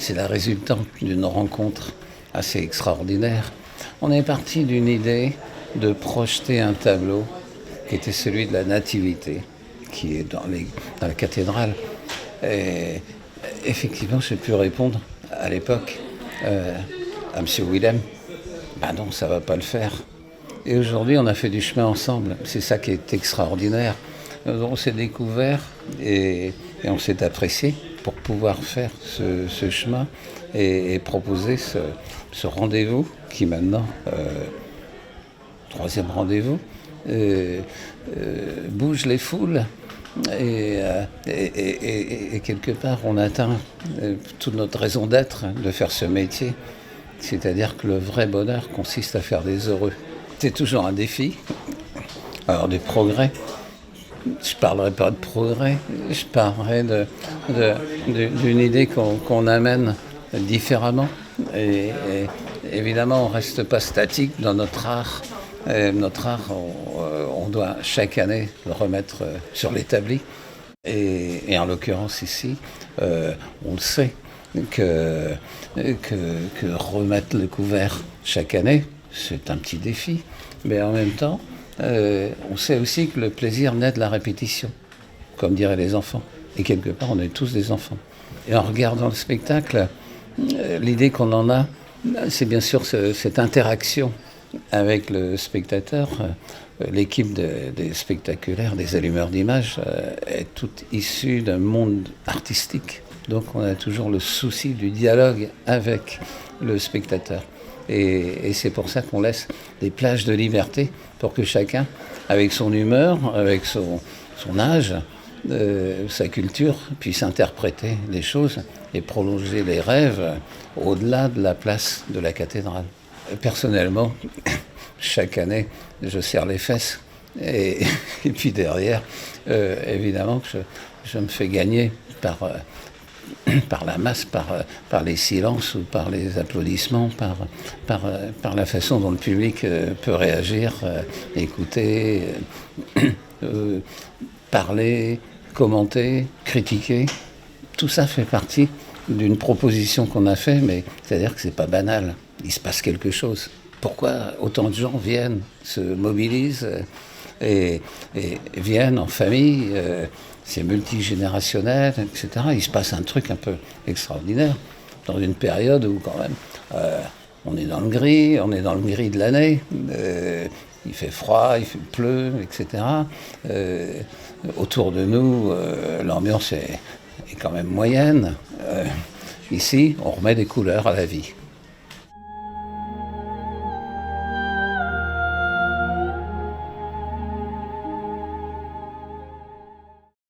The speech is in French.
c'est la résultante d'une rencontre assez extraordinaire. On est parti d'une idée de projeter un tableau qui était celui de la Nativité, qui est dans la cathédrale. Et effectivement, j'ai pu répondre à l'époque à M. Willem, bah non, ça ne va pas le faire. Et aujourd'hui, on a fait du chemin ensemble. C'est ça qui est extraordinaire. On s'est découvert et on s'est apprécié pour pouvoir faire ce chemin et proposer ce rendez-vous qui maintenant, troisième rendez-vous, bouge les foules et quelque part on atteint toute notre raison d'être de faire ce métier. C'est-à-dire que le vrai bonheur consiste à faire des heureux. C'est toujours un défi, alors des progrès. Je ne parlerai pas de progrès, je parlerai d'une idée qu'on amène différemment. Et évidemment, on ne reste pas statique dans notre art. Notre art, on doit chaque année le remettre sur l'établi. Et en l'occurrence ici, on le sait, que remettre le couvert chaque année, c'est un petit défi. Mais en même temps, on sait aussi que le plaisir naît de la répétition, comme diraient les enfants. Et quelque part, on est tous des enfants. Et en regardant le spectacle, l'idée qu'on en a, c'est bien sûr cette interaction avec le spectateur. L'équipe des spectaculaires, des allumeurs d'images, est toute issue d'un monde artistique. Donc on a toujours le souci du dialogue avec le spectateur. Et c'est pour ça qu'on laisse des plages de liberté pour que chacun, avec son humeur, avec son âge, sa culture, puisse interpréter les choses et prolonger les rêves au-delà de la place de la cathédrale. Personnellement, chaque année, je serre les fesses et puis derrière, évidemment, je me fais gagner par la masse, par les silences ou par les applaudissements, par la façon dont le public peut réagir, écouter, parler, commenter, critiquer. Tout ça fait partie d'une proposition qu'on a faite, mais c'est-à-dire que c'est pas banal. Il se passe quelque chose. Pourquoi autant de gens viennent, se mobilisent et viennent en famille, c'est multigénérationnel, etc. Il se passe un truc un peu extraordinaire dans une période où quand même on est dans le gris de l'année, il fait froid, il pleut, etc. Autour de nous, l'ambiance est quand même moyenne. Ici, on remet des couleurs à la vie.